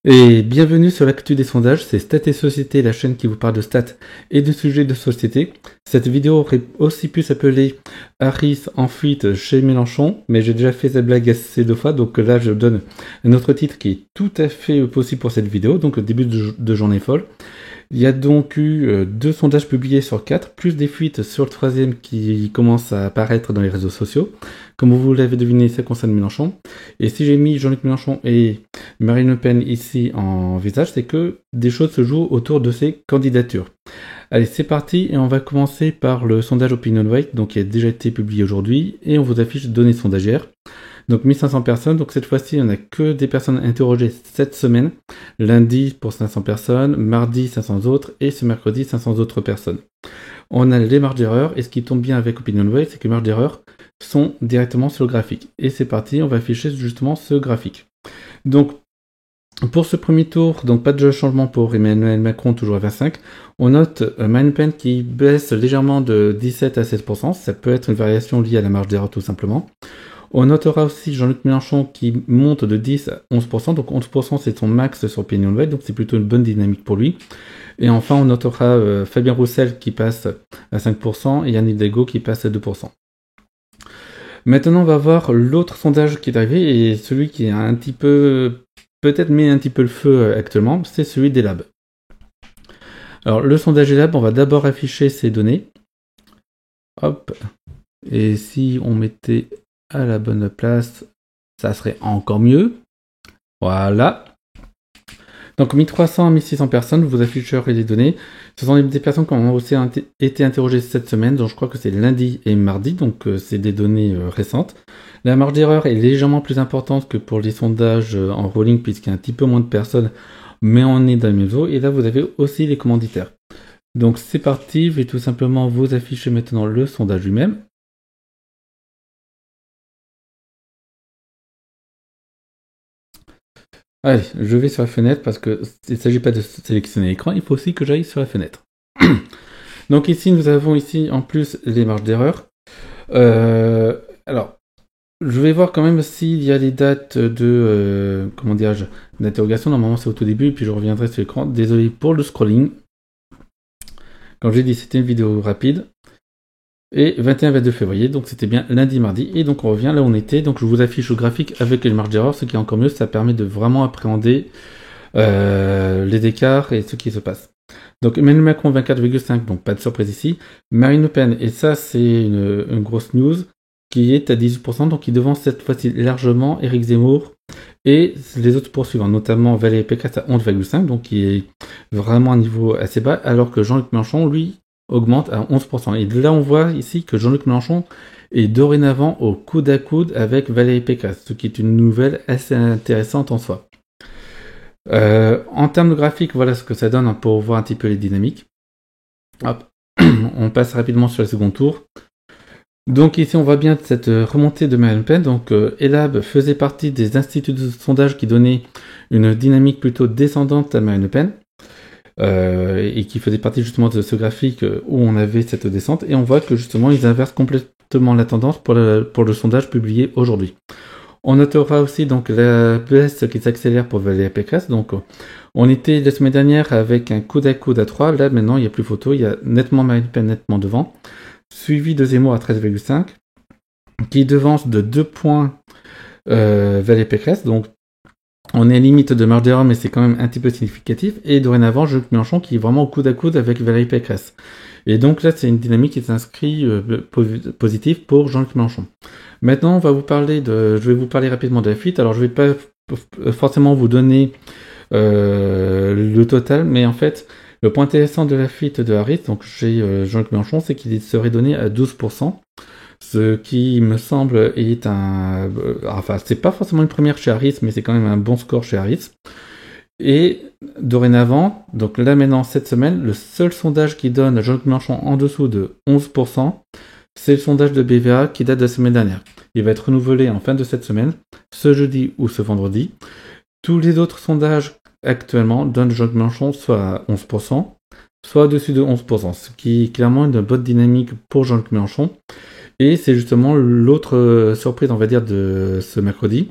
Et bienvenue sur l'actu des sondages, c'est Stats et Société, la chaîne qui vous parle de stats et de sujets de société. Cette vidéo aurait aussi pu s'appeler Harris en fuite chez Mélenchon, mais j'ai déjà fait cette blague assez deux fois, donc là je donne un autre titre qui est tout à fait possible pour cette vidéo, donc le début de journée folle. Il y a donc eu 2 sondages publiés sur 4, plus des fuites sur le troisième qui commence à apparaître dans les réseaux sociaux. Comme vous l'avez deviné, ça concerne Mélenchon. Et si j'ai mis Jean-Luc Mélenchon et Marine Le Pen ici en visage, c'est que des choses se jouent autour de ces candidatures. Allez, c'est parti et on va commencer par le sondage OpinionWay, donc qui a déjà été publié aujourd'hui, et on vous affiche données sondagières. Donc 1500 personnes, donc cette fois-ci on n'a que des personnes interrogées cette semaine, lundi pour 500 personnes, mardi 500 autres et ce mercredi 500 autres personnes. On a les marges d'erreur et ce qui tombe bien avec OpinionWay, c'est que les marges d'erreur sont directement sur le graphique. Et c'est parti, on va afficher justement ce graphique. Donc pour ce premier tour, donc pas de changement pour Emmanuel Macron, toujours à 25. On note Marine Le Pen qui baisse légèrement de 17 à 16%, ça peut être une variation liée à la marge d'erreur tout simplement. On notera aussi Jean-Luc Mélenchon qui monte de 10 à 11%, donc 11% c'est son max sur OpinionWay, donc c'est plutôt une bonne dynamique pour lui. Et enfin on notera Fabien Roussel qui passe à 5% et Anne Hidalgo qui passe à 2%. Maintenant on va voir l'autre sondage qui est arrivé et celui qui a un petit peu, peut-être met un petit peu le feu actuellement, c'est celui des labs. Alors le sondage des labs, on va d'abord afficher ces données. Hop. Et si on mettait à la bonne place, ça serait encore mieux. Voilà. Donc 1300 à 1600 personnes, vous afficherez les données. Ce sont des personnes qui ont aussi été interrogées cette semaine, donc je crois que c'est lundi et mardi, donc c'est des données récentes. La marge d'erreur est légèrement plus importante que pour les sondages en rolling, puisqu'il y a un petit peu moins de personnes, mais on est dans le même zoo. Et là, vous avez aussi les commanditaires. Donc c'est parti, je vais tout simplement vous afficher maintenant le sondage lui-même. Allez, je vais sur la fenêtre parce qu'il ne s'agit pas de sélectionner l'écran, il faut aussi que j'aille sur la fenêtre. Donc ici, nous avons ici en plus les marges d'erreur. Alors, je vais voir quand même s'il y a les dates de, comment dirais-je, d'interrogation. Normalement, c'est au tout début, puis je reviendrai sur l'écran. Désolé pour le scrolling. Comme j'ai dit, c'était une vidéo rapide. Et 21-22 février, donc c'était bien lundi, mardi, et donc on revient là où on était, donc je vous affiche le graphique avec les marges d'erreur, ce qui est encore mieux, ça permet de vraiment appréhender les écarts et ce qui se passe. Donc Emmanuel Macron 24,5, donc pas de surprise ici, Marine Le Pen, et ça c'est une grosse news, qui est à 18%, donc il devance cette fois-ci largement Éric Zemmour et les autres poursuivants, notamment Valérie Pécresse à 11,5, donc qui est vraiment un niveau assez bas, alors que Jean-Luc Mélenchon, lui, augmente à 11%. Et là, on voit ici que Jean-Luc Mélenchon est dorénavant au coude à coude avec Valérie Pécresse, ce qui est une nouvelle assez intéressante en soi. En termes de graphique, voilà ce que ça donne pour voir un petit peu les dynamiques. Hop. On passe rapidement sur le second tour. Donc ici, on voit bien cette remontée de Marine Le Pen. Donc Elab faisait partie des instituts de sondage qui donnaient une dynamique plutôt descendante à Marine Le Pen. Et qui faisait partie justement de ce graphique où on avait cette descente, et on voit que justement ils inversent complètement la tendance pour le sondage publié aujourd'hui. On notera aussi donc la baisse qui s'accélère pour Valérie Pécresse, donc on était la semaine dernière avec un coude à coude à 3, là maintenant il n'y a plus photo, il y a nettement Marine Le Pen nettement devant, suivi de Zemmour à 13,5, qui devance de 2 points Valérie Pécresse, donc on est à limite de marge d'erreur, mais c'est quand même un petit peu significatif. Et dorénavant, Jean-Luc Mélenchon qui est vraiment au coude à coude avec Valérie Pécresse. Et donc là, c'est une dynamique qui s'inscrit positive pour Jean-Luc Mélenchon. Maintenant, je vais vous parler rapidement de la fuite. Alors, je ne vais pas forcément vous donner le total, mais en fait, le point intéressant de la fuite de Harris, donc chez Jean-Luc Mélenchon, c'est qu'il serait donné à 12%. Ce qui me semble est enfin, c'est pas forcément une première chez Harris, mais c'est quand même un bon score chez Harris. Et dorénavant, donc là maintenant, cette semaine, le seul sondage qui donne Jean-Luc Mélenchon en dessous de 11%, c'est le sondage de BVA qui date de la semaine dernière. Il va être renouvelé en fin de cette semaine, ce jeudi ou ce vendredi. Tous les autres sondages actuellement donnent Jean-Luc Mélenchon soit à 11%, soit au-dessus de 11%, ce qui est clairement une bonne dynamique pour Jean-Luc Mélenchon. Et c'est justement l'autre surprise, on va dire, de ce mercredi.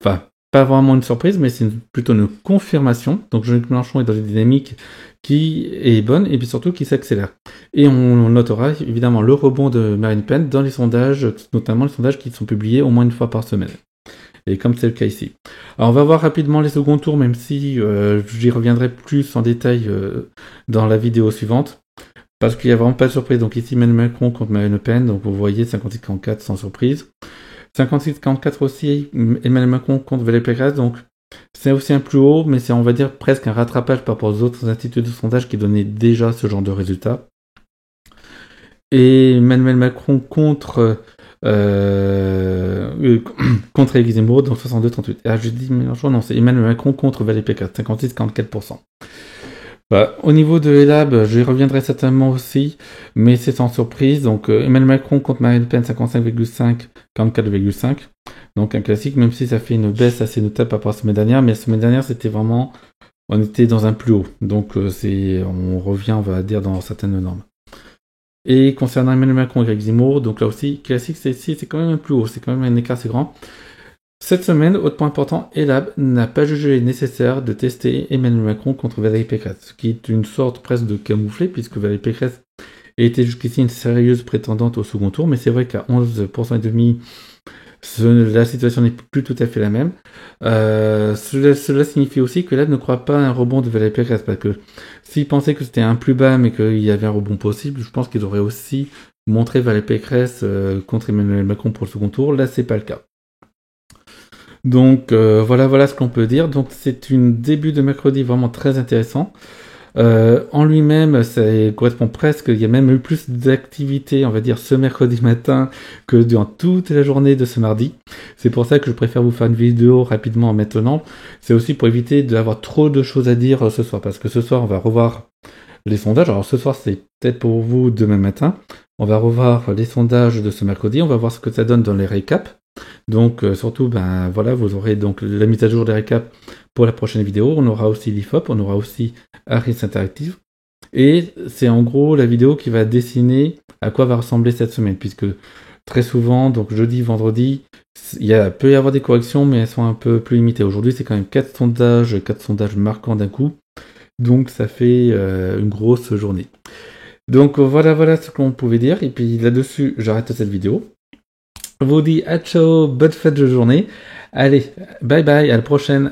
Enfin, pas vraiment une surprise, mais c'est plutôt une confirmation. Donc Jean-Luc Mélenchon est dans une dynamique qui est bonne et puis surtout qui s'accélère. Et on notera évidemment le rebond de Marine Le Pen dans les sondages, notamment les sondages qui sont publiés au moins une fois par semaine. Et comme c'est le cas ici. Alors on va voir rapidement les seconds tours, même si j'y reviendrai plus en détail dans la vidéo suivante. Parce qu'il n'y a vraiment pas de surprise. Donc ici Emmanuel Macron contre Marine Le Pen, donc vous voyez 56-44 sans surprise. 56-44 aussi, Emmanuel Macron contre Valérie Pécresse, donc c'est aussi un plus haut, mais c'est on va dire presque un rattrapage par rapport aux autres instituts de sondage qui donnaient déjà ce genre de résultats. Et Emmanuel Macron contre Éric Zemmour, donc 62-38. Ah, je dis Mélenchon, non, c'est Emmanuel Macron contre Valérie Pécresse, 56-44%. Bah, au niveau de Elab, j'y reviendrai certainement aussi, mais c'est sans surprise. Donc Emmanuel Macron contre Marine Le Pen, 55,5, 44,5. Donc un classique, même si ça fait une baisse assez notable par rapport à la semaine dernière, mais la semaine dernière c'était vraiment, on était dans un plus haut. Donc on revient, on va dire, dans certaines normes. Et concernant Emmanuel Macron et Éric Zemmour, donc là aussi, classique, c'est quand même un plus haut, c'est quand même un écart assez grand. Cette semaine, autre point important, Elab n'a pas jugé nécessaire de tester Emmanuel Macron contre Valérie Pécresse, ce qui est une sorte presque de camouflet, puisque Valérie Pécresse était jusqu'ici une sérieuse prétendante au second tour, mais c'est vrai qu'à 11% et demi, la situation n'est plus tout à fait la même. Cela signifie aussi que Elab ne croit pas à un rebond de Valérie Pécresse, parce que s'il pensait que c'était un plus bas, mais qu'il y avait un rebond possible, je pense qu'il aurait aussi montré Valérie Pécresse contre Emmanuel Macron pour le second tour. Là, c'est pas le cas. Donc voilà ce qu'on peut dire. Donc c'est une début de mercredi vraiment très intéressant. En lui-même, ça correspond presque, il y a même eu plus d'activité, on va dire, ce mercredi matin que durant toute la journée de ce mardi. C'est pour ça que je préfère vous faire une vidéo rapidement maintenant. C'est aussi pour éviter d'avoir trop de choses à dire ce soir, parce que ce soir, on va revoir les sondages. Alors ce soir, c'est peut-être pour vous demain matin. On va revoir les sondages de ce mercredi, on va voir ce que ça donne dans les récaps. Donc surtout, voilà, vous aurez donc la mise à jour des récaps pour la prochaine vidéo. On aura aussi l'IFOP, on aura aussi Harris Interactive. Et c'est en gros la vidéo qui va dessiner à quoi va ressembler cette semaine, puisque très souvent, donc jeudi, vendredi, peut y avoir des corrections, mais elles sont un peu plus limitées. Aujourd'hui, c'est quand même 4 sondages marquants d'un coup. Donc ça fait une grosse journée. Donc voilà ce qu'on pouvait dire. Et puis là-dessus, j'arrête cette vidéo. Je vous dis à ciao, bonne fête de journée. Allez, bye bye, à la prochaine.